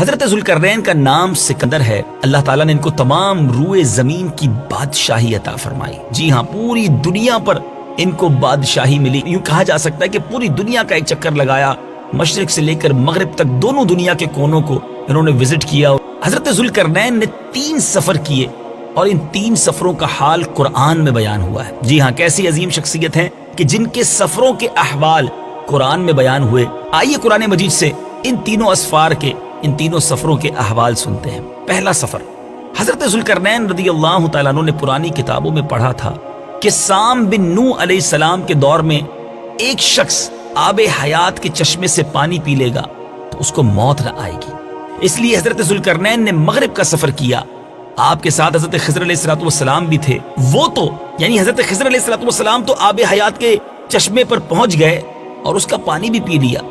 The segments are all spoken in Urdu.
حضرت ذوالقرنین کا نام سکندر ہے. اللہ تعالیٰ نے ان کو تمام روئے زمین کی بادشاہی عطا فرمائی. جی ہاں، پوری دنیا پر ان کو بادشاہی ملی. یوں کہا جا سکتا ہے کہ پوری دنیا کا ایک چکر لگایا، مشرق سے لے کر مغرب تک دونوں دنیا کے کونوں کو انہوں نے وزٹ کیا. حضرت ذوالقرنین نے 3 سفر کیے اور ان 3 سفروں کا حال قرآن میں بیان ہوا ہے. جی ہاں، کیسی عظیم شخصیت ہیں کہ جن کے سفروں کے احوال قرآن میں بیان ہوئے. آئیے قرآن مجید سے ان تینوں اسفار کے، ان تینوں سفروں کے احوال سنتے ہیں. پہلا سفر، حضرت ذوالقرنین رضی اللہ تعالیٰ عنہ نے پرانی کتابوں میں پڑھا تھا کہ سام بن نوح علیہ السلام کے دور میں ایک شخص آب حیات کے چشمے سے پانی پی لے گا تو اس کو موت نہ آئے گی. اس لیے حضرت ذوالقرنین نے مغرب کا سفر کیا. آپ کے ساتھ حضرت خضر علیہ السلام بھی تھے. وہ تو یعنی حضرت خضر علیہ السلام تو آب حیات کے چشمے پر پہنچ گئے اور اس کا پانی بھی پی لیا،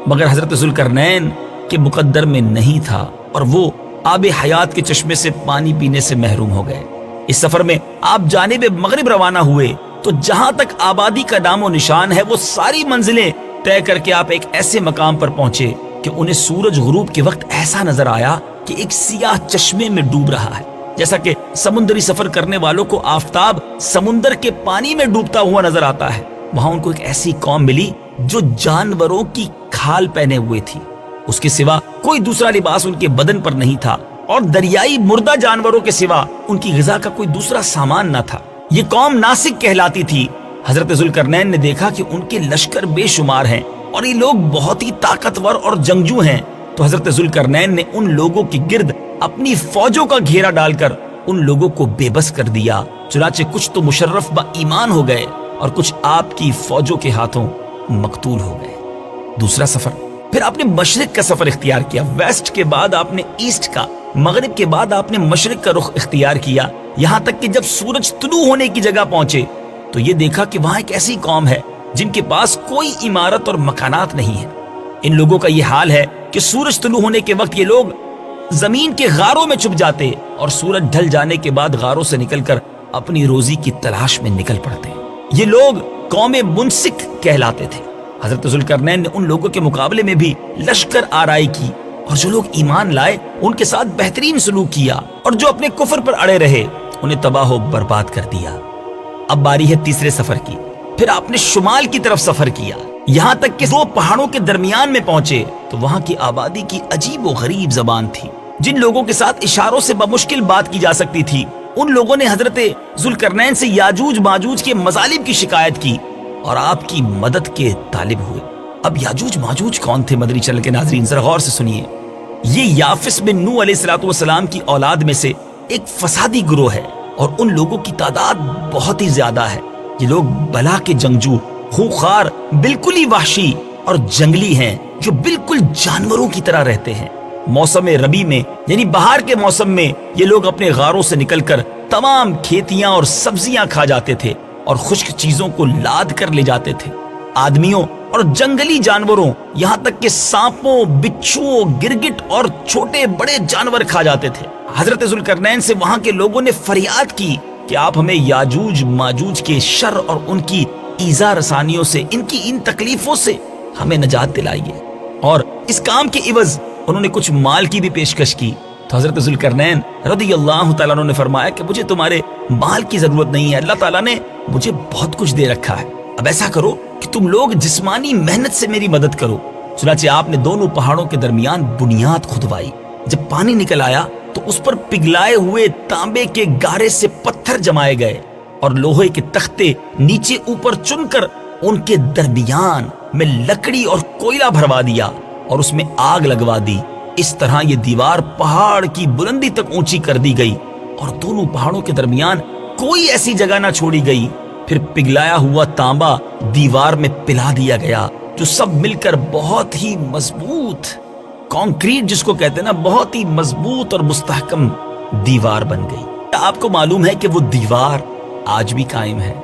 مگر حضرت ذوالقرنین کے مقدر میں نہیں تھا اور وہ آب حیات کے چشمے سے پانی پینے سے محروم ہو گئے. اس سفر میں آپ جانب مغرب روانہ ہوئے تو جہاں تک آبادی کا نام و نشان ہے وہ ساری منزلیں طے کر کے آپ ایک ایسے مقام پر پہنچے کہ انہیں سورج غروب کے وقت ایسا نظر آیا کہ ایک سیاہ چشمے میں ڈوب رہا ہے. جیسا کہ سمندری سفر کرنے والوں کو آفتاب سمندر کے پانی میں ڈوبتا ہوا نظر آتا ہے، وہاں ان کو ایک ایسی قوم ملی جو جانوروں کی کھال پہنے ہوئے تھی. اس کے سوا کوئی دوسرا لباس ان کے بدن پر نہیں تھا اور دریائی مردہ جانوروں کے سوا ان کی غذا کا کوئی دوسرا سامان نہ تھا. یہ قوم ناسک کہلاتی تھی. حضرت ذوالقرنین نے دیکھا کہ ان کے لشکر بے شمار ہیں اور یہ لوگ بہت ہی طاقتور اور جنگجو ہیں. تو حضرت ذوالقرنین نے ان لوگوں کے گرد اپنی فوجوں کا گھیرا ڈال کر ان لوگوں کو بے بس کر دیا. چنانچہ کچھ تو مشرف با ایمان ہو گئے اور کچھ آپ کی فوجوں کے ہاتھوں مقتول ہو گئے. دوسرا سفر، پھر آپ نے مشرق کا سفر اختیار کیا. ویسٹ کے بعد آپ نے ایسٹ کا، مغرب کے بعد آپ نے مشرق کا رخ اختیار کیا، یہاں تک کہ جب سورج طلوع ہونے کی جگہ پہنچے تو یہ دیکھا کہ وہاں ایک ایسی قوم ہے جن کے پاس کوئی عمارت اور مکانات نہیں ہے. ان لوگوں کا یہ حال ہے کہ سورج طلوع ہونے کے وقت یہ لوگ زمین کے غاروں میں چھپ جاتے اور سورج ڈھل جانے کے بعد غاروں سے نکل کر اپنی روزی کی تلاش میں نکل پڑتے. یہ لوگ قوم منسک کہلاتے تھے. حضرت ذوالقرنین نے ان لوگوں کے مقابلے میں بھی لشکر آرائی کی اور جو لوگ ایمان لائے ان کے ساتھ بہترین سلوک کیا اور جو اپنے کفر پر اڑے رہے انہیں تباہ و برباد کر دیا. اب باری ہے تیسرے سفر کی. پھر آپ نے شمال کی طرف سفر کیا، یہاں تک کہ 2 پہاڑوں کے درمیان میں پہنچے تو وہاں کی آبادی کی عجیب و غریب زبان تھی. جن لوگوں کے ساتھ اشاروں سے بمشکل بات کی جا سکتی تھی ان لوگوں نے حضرت ذوالقرنین سے یاجوج ماجوج کے مظالم کی شکایت کی اور آپ کی مدد کے طالب ہوئے. اب یاجوج ماجوج کون تھے؟ مدنی چینل کے ناظرین ذرا غور سے سنیے. یہ یافس بن نوح علیہ السلام کی اولاد میں سے ایک فسادی گروہ ہے اور ان لوگوں کی تعداد بہت ہی زیادہ ہے. یہ لوگ بلا کے جنگجو، خوخار، بالکل ہی وحشی اور جنگلی ہیں جو بالکل جانوروں کی طرح رہتے ہیں. موسم ربی میں یعنی بہار کے موسم میں یہ لوگ اپنے غاروں سے نکل کر تمام کھیتیاں اور سبزیاں کھا جاتے تھے اور خشک چیزوں کو لاد کر لے جاتے تھے. آدمیوں اور جنگلی جانوروں یہاں تک کہ سانپوں، بچھوؤں، گرگٹ اور چھوٹے بڑے جانور کھا جاتے تھے. حضرت ذوالقرنین سے وہاں کے لوگوں نے فریاد کی کہ آپ ہمیں یاجوج ماجوج کے شر اور ان کی ایذا رسانیوں سے، ان کی ان تکلیفوں سے ہمیں نجات دلائیے. اور اس کام کے عوض انہوں نے کچھ مال کی بھی پیشکش کی. تو حضرت ذوالقرنین رضی اللہ تعالیٰ عنہ نے فرمایا کہ مجھے تمہارے مال کی ضرورت نہیں ہے، اللہ تعالیٰ نے مجھے بہت کچھ دے رکھا ہے. اب ایسا کرو کہ تم لوگ جسمانی محنت سے میری مدد کرو. چنانچہ آپ نے دونوں پہاڑوں کے درمیان بنیاد کھدوائی. جب پانی نکل آیا تو اس پر پگھلائے ہوئے تانبے کے گارے سے پتھر جمائے گئے اور لوہے کے تختے نیچے اوپر چن کر ان کے درمیان میں لکڑی اور کوئلہ بھروا دیا اور اس میں آگ لگوا دی. اس طرح یہ دیوار پہاڑ کی بلندی تک اونچی کر دی گئی اور دونوں پہاڑوں کے درمیان کوئی ایسی جگہ نہ چھوڑی گئی. پھر پگھلایا ہوا تانبا دیوار میں پلا دیا گیا جو سب مل کر بہت ہی مضبوط، کانکریٹ جس کو کہتے ہیں نا، بہت ہی مضبوط اور مستحکم دیوار بن گئی. آپ کو معلوم ہے کہ وہ دیوار آج بھی قائم ہے.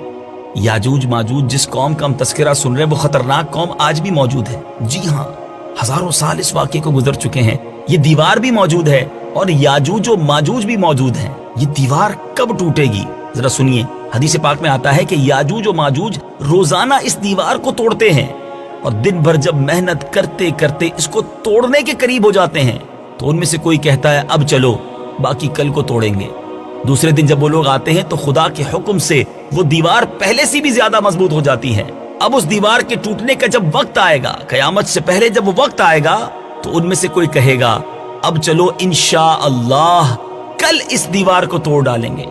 یاجوج ماجوج جس قوم کا ہم تذکرہ سن رہے ہیں وہ خطرناک قوم آج بھی موجود ہے. جی ہاں، ہزاروں سال اس واقعے کو گزر چکے ہیں. یہ دیوار بھی موجود ہے اور یاجوج و ماجوج بھی موجود ہیں. یہ دیوار کب ٹوٹے گی؟ ذرا سنیے. حدیث پاک میں آتا ہے کہ یاجوج و ماجوج روزانہ اس دیوار کو توڑتے ہیں اور دن بھر جب محنت کرتے کرتے اس کو توڑنے کے قریب ہو جاتے ہیں تو ان میں سے کوئی کہتا ہے اب چلو باقی کل کو توڑیں گے۔ دوسرے دن جب وہ لوگ آتے ہیں تو خدا کے حکم سے وہ دیوار پہلے سے بھی زیادہ مضبوط ہو جاتی ہے۔ اب اس دیوار کے ٹوٹنے کا جب وقت آئے گا، قیامت سے پہلے جب وہ وقت آئے گا، تو ان میں سے کوئی کہے گا اب چلو انشاءاللہ کل اس دیوار کو توڑ ڈالیں گے۔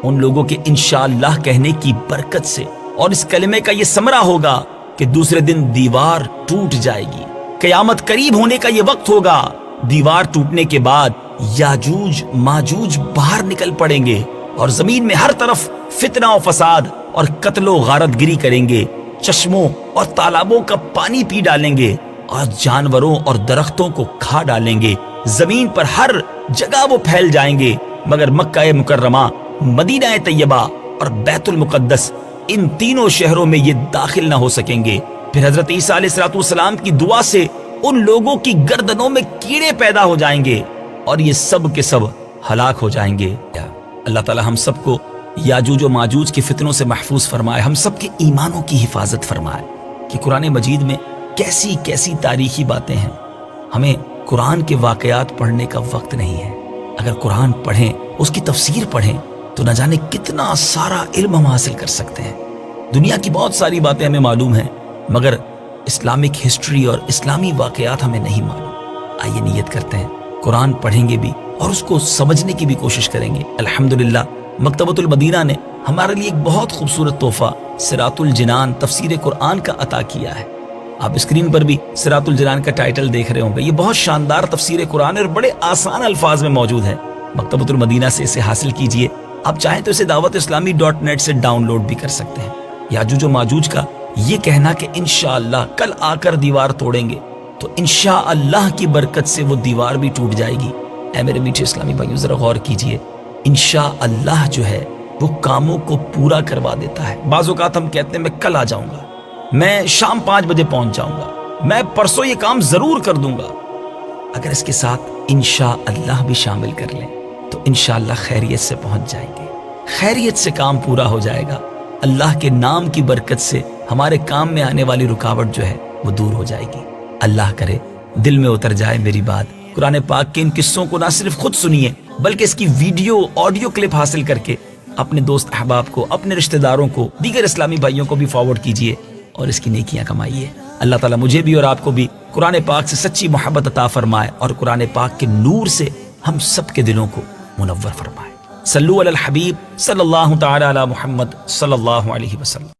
ان لوگوں کے انشاءاللہ کہنے کی برکت سے اور اس کلمے کا یہ ثمرہ ہوگا کہ دوسرے دن دیوار ٹوٹ جائے گی۔ قیامت قریب ہونے کا یہ وقت ہوگا، دیوار ٹوٹنے کے بعد یاجوج ماجوج باہر نکل پڑیں گے اور زمین میں ہر طرف فتنہ و فساد اور قتل و غارت گری کریں گے، چشموں اور تالابوں کا پانی پی ڈالیں گے اور جانوروں اور درختوں کو کھا ڈالیں گے۔ زمین پر ہر جگہ وہ پھیل جائیں گے، مگر مکہ مکرمہ، مدینہ طیبہ اور بیت المقدس، ان تینوں شہروں میں یہ داخل نہ ہو سکیں گے۔ پھر حضرت عیسیٰ علیہ السلام کی دعا سے ان لوگوں کی گردنوں میں کیڑے پیدا ہو جائیں گے اور یہ سب کے سب ہلاک ہو جائیں گے۔ اللہ تعالی ہم سب کو یاجوج و ماجوج کی فتنوں سے محفوظ فرمائے، ہم سب کے ایمانوں کی حفاظت فرمائے کہ قرآن مجید میں کیسی کیسی تاریخی باتیں ہیں۔ ہمیں قرآن کے واقعات پڑھنے کا وقت نہیں ہے۔ اگر قرآن پڑھیں، اس کی تفسیر پڑھیں تو نہ جانے کتنا سارا علم ہم حاصل کر سکتے ہیں۔ دنیا کی بہت ساری باتیں ہمیں معلوم ہیں، مگر اسلامک ہسٹری اور اسلامی واقعات ہمیں نہیں معلوم۔ آئیے نیت کرتے ہیں، قرآن پڑھیں گے بھی اور اس کو سمجھنے کی بھی کوشش کریں گے۔ الحمدللہ مکتبۃ المدینہ نے ہمارے لیے ایک بہت خوبصورت تحفہ صراط الجنان تفسیر قرآن کا عطا کیا ہے۔ آپ اسکرین پر بھی صراط الجنان کا ٹائٹل دیکھ رہے ہوں گے۔ یہ بہت شاندار تفسیر قرآن ہے اور بڑے آسان الفاظ میں موجود ہے۔ مکتبۃ المدینہ سے اسے حاصل کیجئے۔ آپ چاہیں تو اسے dawat-islami.net سے ڈاؤن لوڈ بھی کر سکتے ہیں۔ یاجوج و ماجوج کا یہ کہنا کہ انشاءاللہ کل آ کر دیوار توڑیں گے، تو انشاءاللہ کی برکت سے وہ دیوار بھی ٹوٹ جائے گی۔ اے میرے میٹھے اسلامی بھائیوں، ذرا غور کیجئے، انشاءاللہ جو ہے وہ کاموں کو پورا کروا دیتا ہے۔ بعض اوقات ہم کہتے ہیں میں کل آ جاؤں گا، میں شام 5 بجے پہنچ جاؤں گا، میں پرسوں یہ کام ضرور کر دوں گا۔ اگر اس کے ساتھ انشاءاللہ بھی شامل کر لیں تو انشاءاللہ خیریت سے پہنچ جائیں گے، خیریت سے کام پورا ہو جائے گا۔ اللہ کے نام کی برکت سے ہمارے کام میں آنے والی رکاوٹ جو ہے وہ دور ہو جائے گی۔ اللہ کرے دل میں اتر جائے میری بات۔ قرآن پاک کے ان قصوں کو نہ صرف خود سنیے بلکہ اس کی ویڈیو آڈیو کلپ حاصل کر کے اپنے دوست احباب کو، اپنے رشتہ داروں کو، دیگر اسلامی بھائیوں کو بھی فارورڈ کیجئے اور اس کی نیکیاں کمائیے۔ اللہ تعالیٰ مجھے بھی اور آپ کو بھی قرآن پاک سے سچی محبت عطا فرمائے اور قرآن پاک کے نور سے ہم سب کے دلوں کو منور فرمائے۔ صلو علی الحبیب صلی اللہ تعالی علی محمد صلی اللہ علیہ وسلم۔